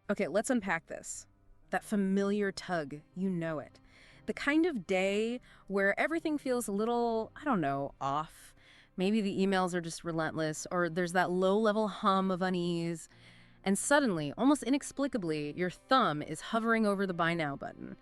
Okay, let's unpack this. That familiar tug, you know it. The kind of day where everything feels a little, I don't know, off. Maybe the emails are just relentless, or there's that low-level hum of unease. And suddenly, almost inexplicably, your thumb is hovering over the buy now button.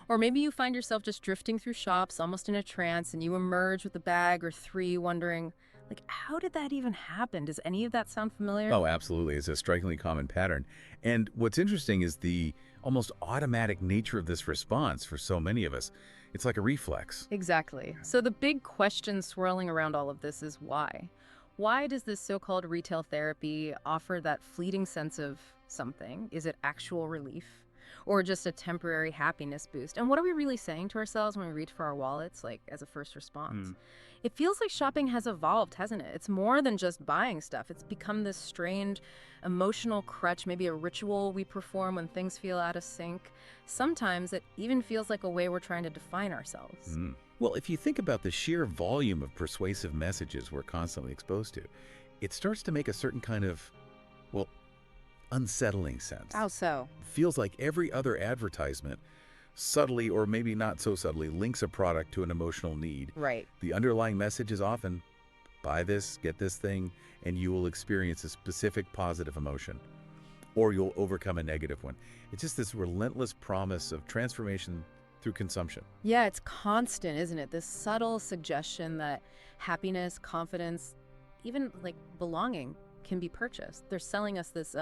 Or maybe you find yourself just drifting through shops, almost in a trance, and you emerge with a bag or three wondering, like, how did that even happen? Does any of that sound familiar? Oh, absolutely. It's a strikingly common pattern. And what's interesting is the almost automatic nature of this response for so many of us. It's like a reflex. Exactly. So the big question swirling around all of this is why? Why does this so-called retail therapy offer that fleeting sense of something? Is it actual relief? Or just a temporary happiness boost? And what are we really saying to ourselves when we reach for our wallets, like as a first response? It feels like shopping has evolved, hasn't it? It's more than just buying stuff. It's become this strange emotional crutch, maybe a ritual we perform when things feel out of sync. Sometimes it even feels like a way we're trying to define ourselves. Well, if you think about the sheer volume of persuasive messages we're constantly exposed to, it starts to make a certain kind of, well, unsettling sense. How so? Feels like every other advertisement, subtly or maybe not so subtly, links a product to an emotional need. Right. The underlying message is often, buy this, get this thing, and you will experience a specific positive emotion, or you'll overcome a negative one. It's just this relentless promise of transformation through consumption. Yeah, it's constant, isn't it? This subtle suggestion that happiness, confidence, even like belonging can be purchased. They're selling us this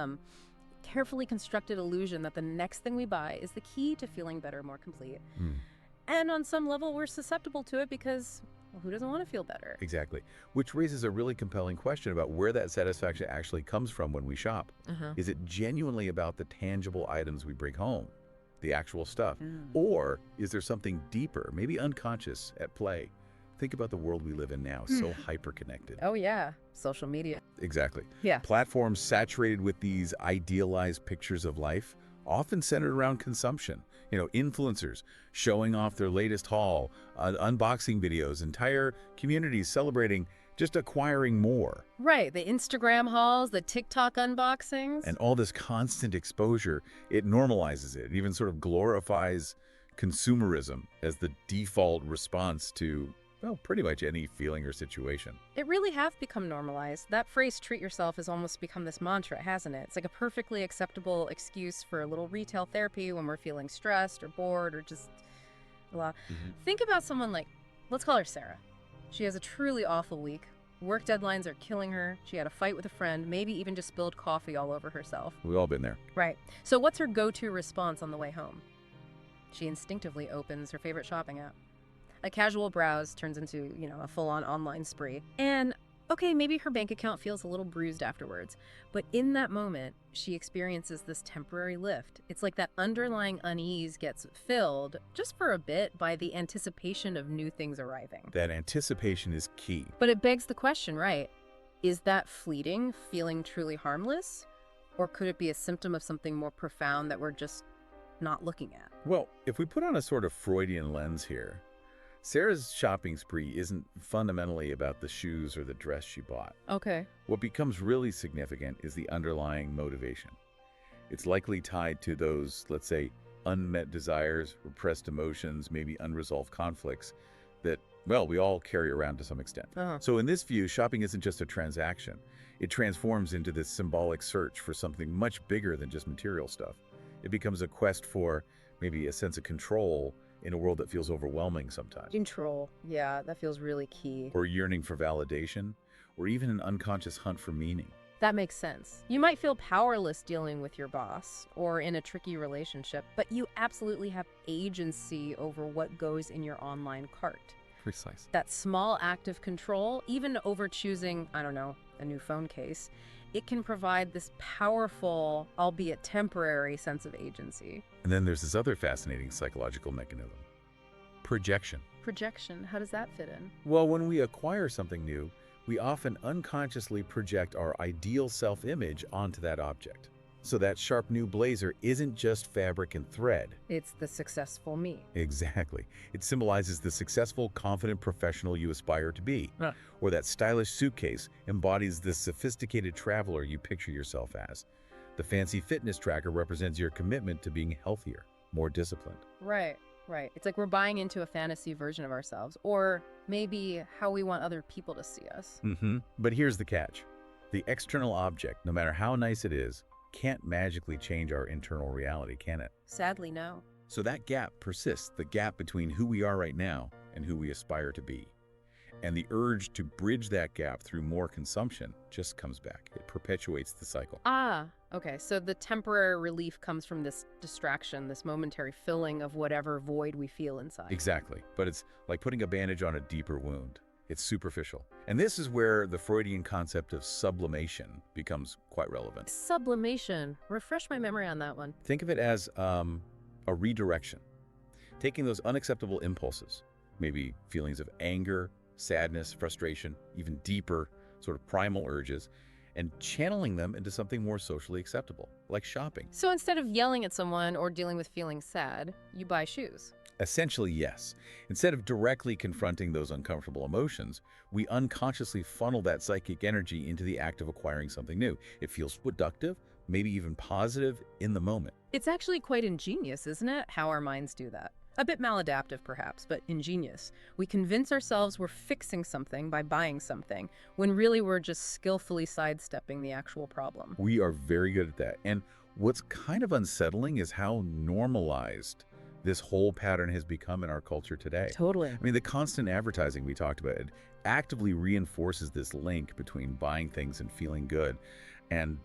carefully constructed illusion that the next thing we buy is the key to feeling better, more complete. And on some level, we're susceptible to it because, well, who doesn't want to feel better? Exactly. Which raises a really compelling question about where that satisfaction actually comes from when we shop. Is it genuinely about the tangible items we bring home, the actual stuff? Or is there something deeper, maybe unconscious, at play? Think about the world we live in now, so hyper-connected. Oh, yeah. Social media. Exactly. Yeah. Platforms saturated with these idealized pictures of life, often centered around consumption. You know, influencers showing off their latest haul, unboxing videos, entire communities celebrating just acquiring more. Right. The Instagram hauls, the TikTok unboxings. And all this constant exposure, it normalizes it. It even sort of glorifies consumerism as the default response to, well, pretty much any feeling or situation. It really have become normalized. That phrase, treat yourself, has almost become this mantra, hasn't it? It's like a perfectly acceptable excuse for a little retail therapy when we're feeling stressed or bored or just blah. Think about someone like, let's call her Sarah. She has a truly awful week. Work deadlines are killing her. She had a fight with a friend, maybe even just spilled coffee all over herself. We've all been there. Right. So what's her go-to response on the way home? She instinctively opens her favorite shopping app. A casual browse turns into, a full-on online spree. And, okay, maybe her bank account feels a little bruised afterwards, but in that moment, she experiences this temporary lift. It's like that underlying unease gets filled, just for a bit, by the anticipation of new things arriving. That anticipation is key. But it begs the question, right? Is that fleeting, feeling truly harmless? Or could it be a symptom of something more profound that we're just not looking at? Well, if we put on a sort of Freudian lens here, Sarah's shopping spree isn't fundamentally about the shoes or the dress she bought. Okay. What becomes really significant is the underlying motivation. It's likely tied to those, let's say, unmet desires, repressed emotions, maybe unresolved conflicts that, well, we all carry around to some extent. So in this view, shopping isn't just a transaction. It transforms into this symbolic search for something much bigger than just material stuff. It becomes a quest for maybe a sense of control in a world that feels overwhelming sometimes. Control. Yeah, that feels really key. Or yearning for validation, or even an unconscious hunt for meaning. That makes sense. You might feel powerless dealing with your boss or in a tricky relationship, but you absolutely have agency over what goes in your online cart. Precisely. That small act of control, even over choosing, I don't know, a new phone case, it can provide this powerful, albeit temporary, sense of agency. And then there's this other fascinating psychological mechanism. Projection. Projection, how does that fit in? Well, when we acquire something new, we often unconsciously project our ideal self-image onto that object. So that sharp new blazer isn't just fabric and thread. It's the successful me. Exactly. It symbolizes the successful, confident professional you aspire to be. Or that stylish suitcase embodies the sophisticated traveler you picture yourself as. The fancy fitness tracker represents your commitment to being healthier, more disciplined. Right, right. It's like we're buying into a fantasy version of ourselves, or maybe how we want other people to see us. But here's the catch. The external object, no matter how nice it is, can't magically change our internal reality, can it? Sadly, no. So that gap persists, the gap between who we are right now and who we aspire to be. And the urge to bridge that gap through more consumption just comes back. It perpetuates the cycle. Ah, okay. So the temporary relief comes from this distraction, this momentary filling of whatever void we feel inside. Exactly. But it's like putting a bandage on a deeper wound. It's superficial. And this is where the Freudian concept of sublimation becomes quite relevant. Sublimation. Refresh my memory on that one. Think of it as a redirection. Taking those unacceptable impulses, maybe feelings of anger, sadness, frustration, even deeper sort of primal urges, and channeling them into something more socially acceptable, like shopping. So instead of yelling at someone or dealing with feeling sad, you buy shoes. Essentially, yes. Instead of directly confronting those uncomfortable emotions, we unconsciously funnel that psychic energy into the act of acquiring something new. It feels productive, maybe even positive in the moment. It's actually quite ingenious, isn't it, how our minds do that? A bit maladaptive, perhaps, but ingenious. We convince ourselves we're fixing something by buying something, when really we're just skillfully sidestepping the actual problem. We are very good at that. And what's kind of unsettling is how normalized this whole pattern has become in our culture today. Totally. I mean, the constant advertising we talked about, it actively reinforces this link between buying things and feeling good and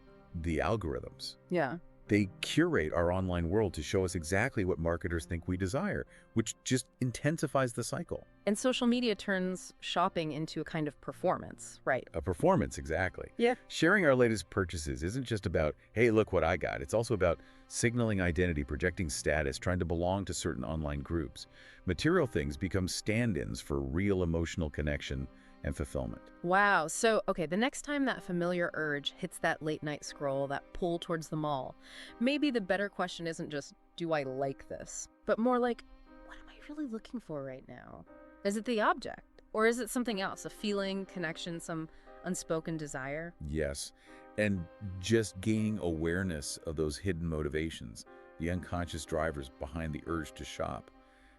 the algorithms. Yeah. They curate our online world to show us exactly what marketers think we desire, which just intensifies the cycle. And social media turns shopping into a kind of performance, right? A performance, exactly. Yeah. Sharing our latest purchases isn't just about, hey, look what I got. It's also about signaling identity, projecting status, trying to belong to certain online groups. Material things become stand-ins for real emotional connection and fulfillment. Wow. So, okay, the next time that familiar urge hits that late night scroll, that pull towards the mall, maybe the better question isn't just, do I like this? But more like, what am I really looking for right now? Is it the object? Or is it something else? A feeling, connection, some unspoken desire? Yes. And just gaining awareness of those hidden motivations, the unconscious drivers behind the urge to shop.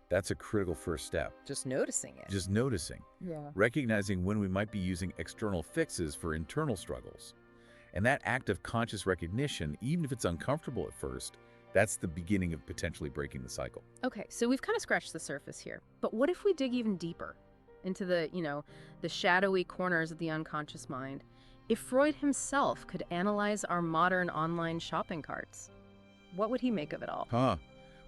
That's a critical first step. Just noticing it. Just noticing. Yeah. Recognizing when we might be using external fixes for internal struggles. And that act of conscious recognition, even if it's uncomfortable at first, that's the beginning of potentially breaking the cycle. Okay, so we've kind of scratched the surface here. But what if we dig even deeper into the, the shadowy corners of the unconscious mind? If Freud himself could analyze our modern online shopping carts, what would he make of it all?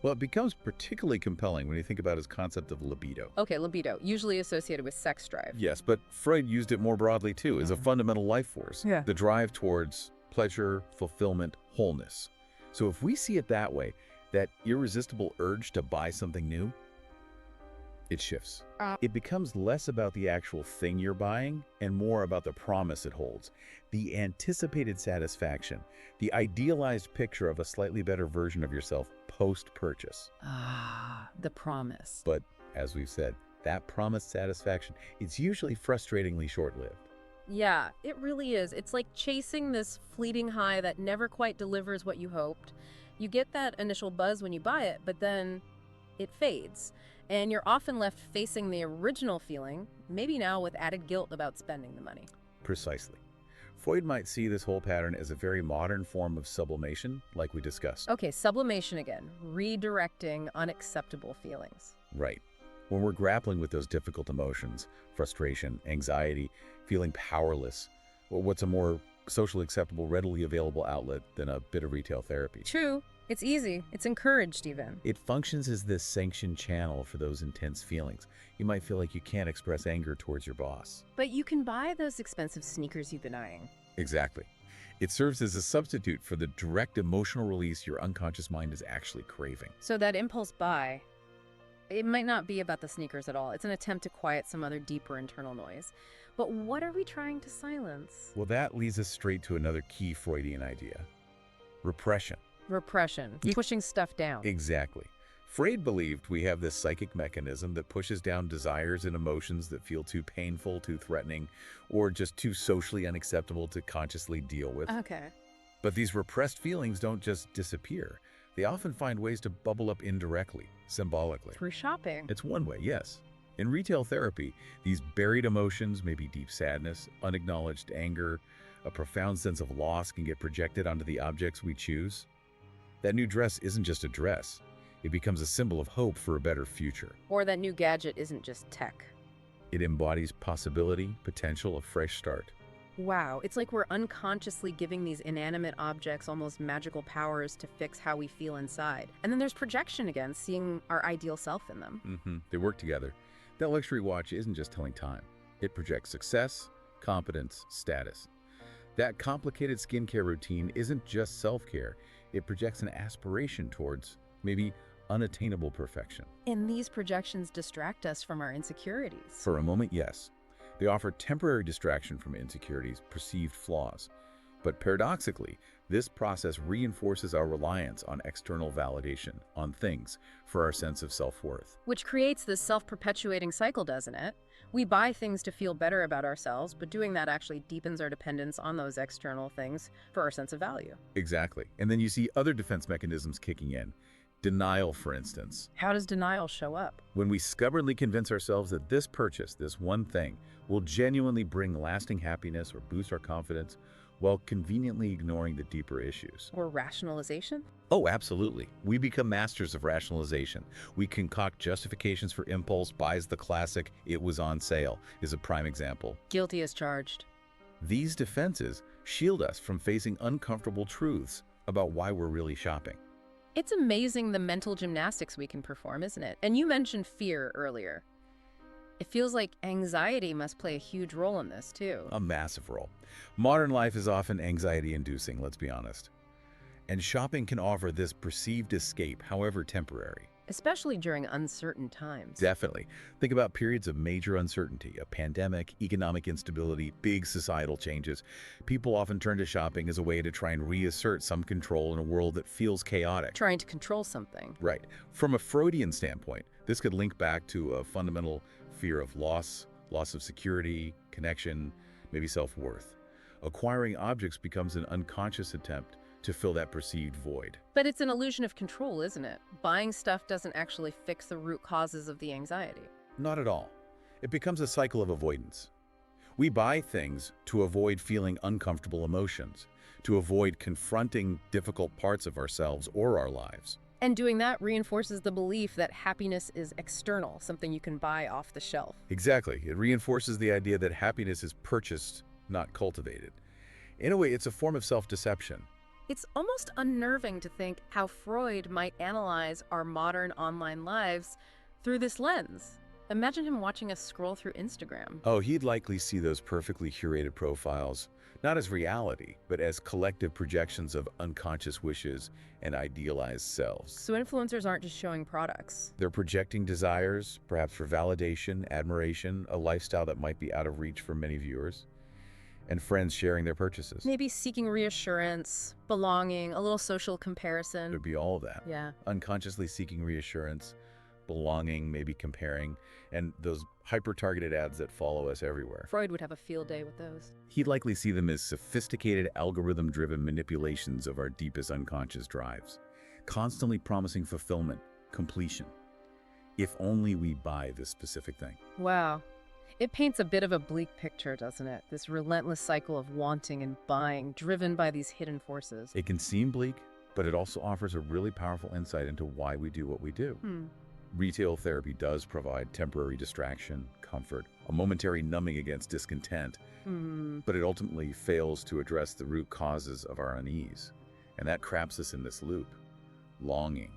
Well, it becomes particularly compelling when you think about his concept of libido. Okay, libido, usually associated with sex drive. Yes, but Freud used it more broadly too, as a fundamental life force. Yeah. The drive towards pleasure, fulfillment, wholeness. So if we see it that way, that irresistible urge to buy something new, it shifts. It becomes less about the actual thing you're buying and more about the promise it holds. The anticipated satisfaction, the idealized picture of a slightly better version of yourself post-purchase. The promise. But as we've said, that promised satisfaction is usually frustratingly short-lived. Yeah, it really is. It's like chasing this fleeting high that never quite delivers what you hoped. You get that initial buzz when you buy it, but then it fades. And you're often left facing the original feeling, maybe now with added guilt about spending the money. Precisely. Freud might see this whole pattern as a very modern form of sublimation, like we discussed. Okay, sublimation again, redirecting unacceptable feelings. Right. When we're grappling with those difficult emotions, frustration, anxiety, feeling powerless, well, what's a more socially acceptable, readily available outlet than a bit of retail therapy? True. It's easy. It's encouraged even. It functions as this sanctioned channel for those intense feelings. You might feel like you can't express anger towards your boss. But you can buy those expensive sneakers you've been eyeing. Exactly. It serves as a substitute for the direct emotional release your unconscious mind is actually craving. So that impulse buy, it might not be about the sneakers at all. It's an attempt to quiet some other deeper internal noise. But what are we trying to silence? Well, that leads us straight to another key Freudian idea: repression. Repression, pushing stuff down. Exactly. Freud believed we have this psychic mechanism that pushes down desires and emotions that feel too painful, too threatening, or just too socially unacceptable to consciously deal with. Okay. But these repressed feelings don't just disappear. They often find ways to bubble up indirectly, symbolically. Through shopping. It's one way, yes. In retail therapy, these buried emotions, maybe deep sadness, unacknowledged anger, a profound sense of loss can get projected onto the objects we choose. That new dress isn't just a dress. It becomes a symbol of hope for a better future. Or that new gadget isn't just tech. It embodies possibility, potential, a fresh start. Wow, it's like we're unconsciously giving these inanimate objects almost magical powers to fix how we feel inside. And then there's projection again, seeing our ideal self in them. They work together. That luxury watch isn't just telling time. It projects success, competence, status. That complicated skincare routine isn't just self-care. It projects an aspiration towards maybe unattainable perfection. And these projections distract us from our insecurities. For a moment, yes. They offer temporary distraction from insecurities, perceived flaws. But paradoxically, this process reinforces our reliance on external validation, on things, for our sense of self-worth. Which creates this self-perpetuating cycle, doesn't it? We buy things to feel better about ourselves, but doing that actually deepens our dependence on those external things for our sense of value. Exactly. And then you see other defense mechanisms kicking in. Denial, for instance. How does denial show up? When we stubbornly convince ourselves that this purchase, this one thing, will genuinely bring lasting happiness or boost our confidence, while conveniently ignoring the deeper issues. Or rationalization? Oh, absolutely. We become masters of rationalization. We concoct justifications for impulse buys. The classic "it was on sale" is a prime example. Guilty as charged. These defenses shield us from facing uncomfortable truths about why we're really shopping. It's amazing the mental gymnastics we can perform, isn't it? And you mentioned fear earlier. It feels like anxiety must play a huge role in this, too. A massive role. Modern life is often anxiety-inducing, let's be honest. And shopping can offer this perceived escape, however temporary. Especially during uncertain times. Definitely. Think about periods of major uncertainty, a pandemic, economic instability, big societal changes. People often turn to shopping as a way to try and reassert some control in a world that feels chaotic. Trying to control something. Right. From a Freudian standpoint, this could link back to a fundamental fear of loss of security, connection, maybe self-worth. Acquiring objects becomes an unconscious attempt to fill that perceived void. But it's an illusion of control, isn't it? Buying stuff doesn't actually fix the root causes of the anxiety. Not at all. It becomes a cycle of avoidance. We buy things to avoid feeling uncomfortable emotions, to avoid confronting difficult parts of ourselves or our lives. And doing that reinforces the belief that happiness is external, something you can buy off the shelf. Exactly. It reinforces the idea that happiness is purchased, not cultivated. In a way, it's a form of self-deception. It's almost unnerving to think how Freud might analyze our modern online lives through this lens. Imagine him watching us scroll through Instagram. Oh, he'd likely see those perfectly curated profiles, not as reality, but as collective projections of unconscious wishes and idealized selves. So influencers aren't just showing products. They're projecting desires, perhaps for validation, admiration, a lifestyle that might be out of reach for many viewers, and friends sharing their purchases. Maybe seeking reassurance, belonging, a little social comparison. There'd be all of that. Yeah. Unconsciously seeking reassurance, belonging, maybe comparing, and those hyper-targeted ads that follow us everywhere. Freud would have a field day with those. He'd likely see them as sophisticated, algorithm-driven manipulations of our deepest unconscious drives, constantly promising fulfillment, completion, if only we buy this specific thing. Wow. It paints a bit of a bleak picture, doesn't it? This relentless cycle of wanting and buying, driven by these hidden forces. It can seem bleak, but it also offers a really powerful insight into why we do what we do. Retail therapy does provide temporary distraction, comfort, a momentary numbing against discontent, but it ultimately fails to address the root causes of our unease. And that traps us in this loop. Longing,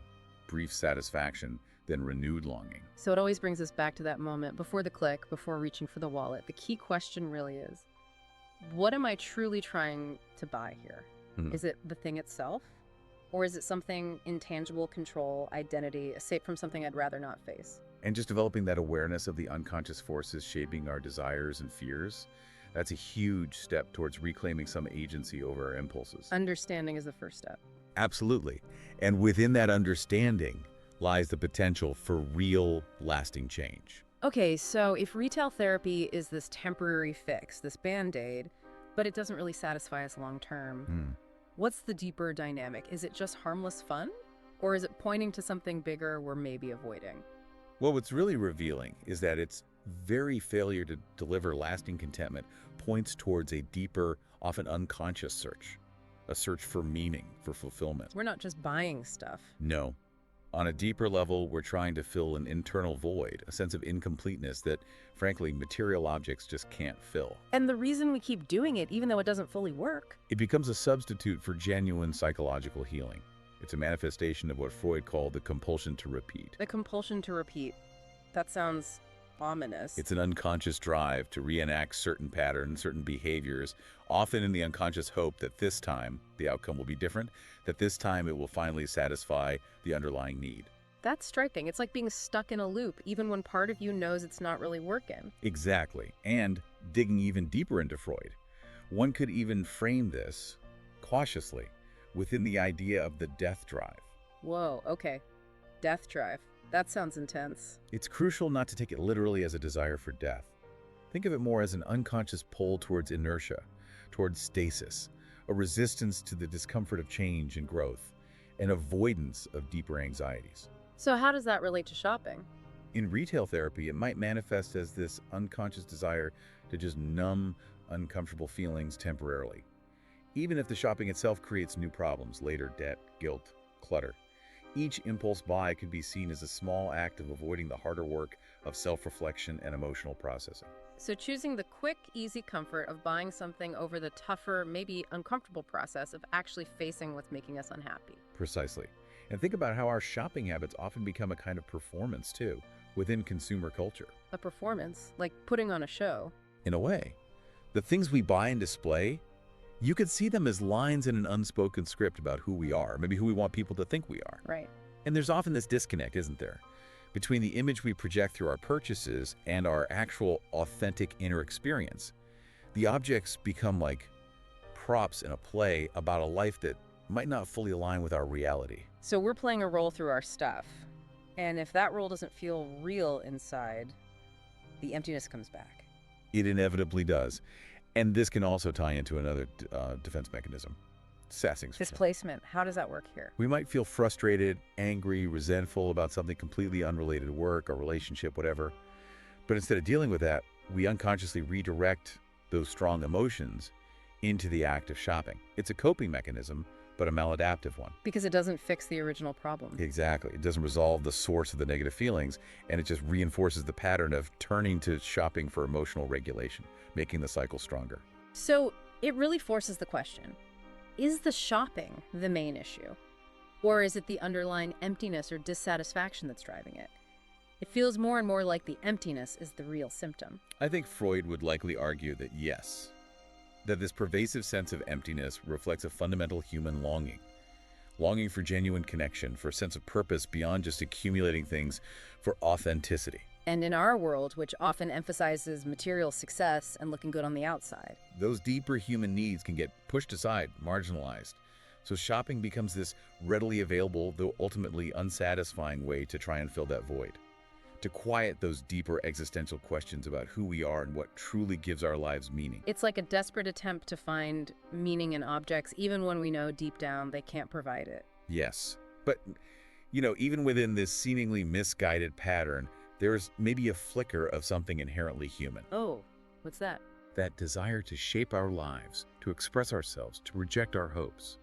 brief satisfaction, then renewed longing. So it always brings us back to that moment before the click, before reaching for the wallet. The key question really is, what am I truly trying to buy here? Is it the thing itself? Or is it something intangible, control, identity, escape from something I'd rather not face? And just developing that awareness of the unconscious forces shaping our desires and fears, that's a huge step towards reclaiming some agency over our impulses. Understanding is the first step. Absolutely. And within that understanding lies the potential for real, lasting change. Okay, so if retail therapy is this temporary fix, this Band-Aid, but it doesn't really satisfy us long term, What's the deeper dynamic? Is it just harmless fun? Or is it pointing to something bigger we're maybe avoiding? Well, what's really revealing is that its very failure to deliver lasting contentment points towards a deeper, often unconscious search, a search for meaning, for fulfillment. We're not just buying stuff. No. On a deeper level, we're trying to fill an internal void, a sense of incompleteness that, frankly, material objects just can't fill. And the reason we keep doing it, even though it doesn't fully work. It becomes a substitute for genuine psychological healing. It's a manifestation of what Freud called the compulsion to repeat. The compulsion to repeat. That sounds ominous. It's an unconscious drive to reenact certain patterns, certain behaviors, often in the unconscious hope that this time the outcome will be different, that this time it will finally satisfy the underlying need. That's striking. It's like being stuck in a loop, even when part of you knows it's not really working. Exactly. And digging even deeper into Freud, one could even frame this cautiously within the idea of the death drive. Whoa, okay. Death drive. That sounds intense. It's crucial not to take it literally as a desire for death. Think of it more as an unconscious pull towards inertia, towards stasis, a resistance to the discomfort of change and growth, an avoidance of deeper anxieties. So how does that relate to shopping? In retail therapy, it might manifest as this unconscious desire to just numb uncomfortable feelings temporarily, even if the shopping itself creates new problems, later debt, guilt, clutter. Each impulse buy could be seen as a small act of avoiding the harder work of self-reflection and emotional processing. So choosing the quick, easy comfort of buying something over the tougher, maybe uncomfortable process of actually facing what's making us unhappy. Precisely. And think about how our shopping habits often become a kind of performance, too, within consumer culture. A performance, like putting on a show. In a way, the things we buy and display, you could see them as lines in an unspoken script about who we are, maybe who we want people to think we are. Right. And there's often this disconnect, isn't there, between the image we project through our purchases and our actual authentic inner experience. The objects become like props in a play about a life that might not fully align with our reality. So we're playing a role through our stuff. And if that role doesn't feel real inside, the emptiness comes back. It inevitably does. And this can also tie into another defense mechanism, sassing. Displacement. How does that work here? We might feel frustrated, angry, resentful about something completely unrelated, work or relationship, whatever. But instead of dealing with that, we unconsciously redirect those strong emotions into the act of shopping. It's a coping mechanism, but a maladaptive one. Because it doesn't fix the original problem. Exactly. It doesn't resolve the source of the negative feelings, and it just reinforces the pattern of turning to shopping for emotional regulation, making the cycle stronger. So it really forces the question, is the shopping the main issue? Or is it the underlying emptiness or dissatisfaction that's driving it? It feels more and more like the emptiness is the real symptom. I think Freud would likely argue that yes, that this pervasive sense of emptiness reflects a fundamental human longing for genuine connection, for a sense of purpose beyond just accumulating things, for authenticity. And in our world, which often emphasizes material success and looking good on the outside, those deeper human needs can get pushed aside, marginalized. So shopping becomes this readily available, though ultimately unsatisfying way to try and fill that void, to quiet those deeper existential questions about who we are and what truly gives our lives meaning. it's like a desperate attempt to find meaning in objects, even when we know deep down they can't provide it. Yes, but even within this seemingly misguided pattern, there's maybe a flicker of something inherently human. Oh, what's that? That desire to shape our lives, to express ourselves, to reject our hopes.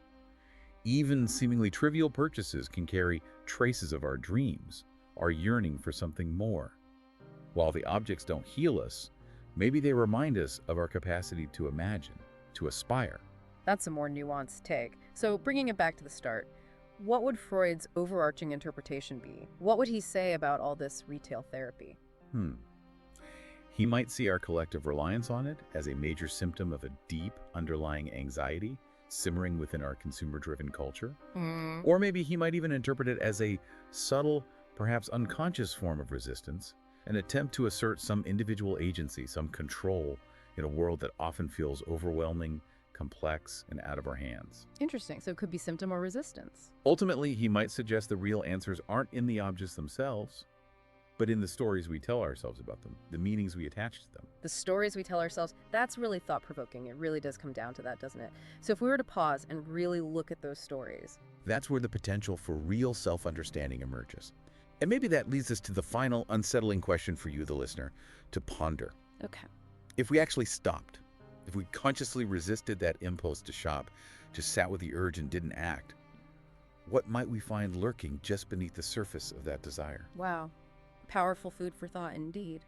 Even seemingly trivial purchases can carry traces of our dreams, our yearning for something more. While the objects don't heal us, maybe they remind us of our capacity to imagine, to aspire. That's a more nuanced take. So bringing it back to the start, what would Freud's overarching interpretation be? What would he say about all this retail therapy? He might see our collective reliance on it as a major symptom of a deep underlying anxiety simmering within our consumer-driven culture. Or maybe he might even interpret it as a subtle, perhaps unconscious form of resistance, an attempt to assert some individual agency, some control in a world that often feels overwhelming, complex, and out of our hands. Interesting. So it could be symptom or resistance. Ultimately, he might suggest the real answers aren't in the objects themselves, but in the stories we tell ourselves about them, the meanings we attach to them. The stories we tell ourselves, that's really thought-provoking. It really does come down to that, doesn't it? So if we were to pause and really look at those stories. That's where the potential for real self-understanding emerges. And maybe that leads us to the final unsettling question for you, the listener, to ponder. Okay. If we actually stopped, if we consciously resisted that impulse to shop, just sat with the urge and didn't act, what might we find lurking just beneath the surface of that desire? Wow. Powerful food for thought indeed.